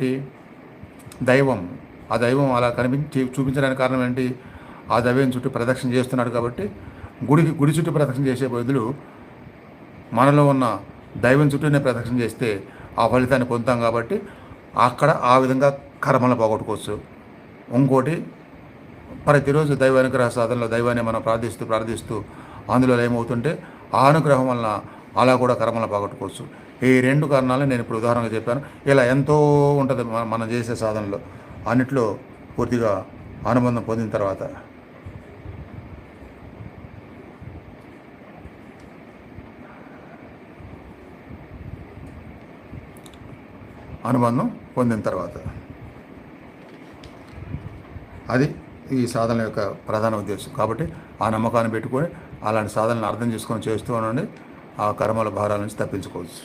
ఏంటి? దైవం. ఆ దైవం అలా చూపించడానికి కారణం ఏంటి? ఆ దైవం చుట్టూ ప్రదక్షిణ చేస్తున్నాడు కాబట్టి, గుడి చుట్టూ ప్రదక్షిణ చేసే బదులు మనలో ఉన్న దైవం చుట్టూనే ప్రదక్షిణ చేస్తే ఆ ఫలితాన్ని పొందుతాం కాబట్టి అక్కడ ఆ విధంగా కర్మలను పోగొట్టుకోవచ్చు. ఇంకోటి, ప్రతిరోజు దైవ అనుగ్రహ సాధనలో దైవాన్ని మనం ప్రార్థిస్తూ అందులో ఏమవుతుంటే ఆ అనుగ్రహం వలన అలా కూడా కర్మలను పోగొట్టుకోవచ్చు. ఈ 2 కారణాలు నేను ఇప్పుడు ఉదాహరణగా చెప్పాను. ఇలా ఎంతో ఉంటుంది మనం చేసే సాధనలో. అన్నిట్లో పూర్తిగా అనుబంధం పొందిన తర్వాత అది ఈ సాధన యొక్క ప్రధాన ఉద్దేశం. కాబట్టి ఆ నమ్మకాన్ని పెట్టుకొని అలాంటి సాధనలు అర్థం చేసుకొని చేస్తూ ఉండండి. ఆ కర్మల భారాల నుంచి తప్పించుకోవచ్చు.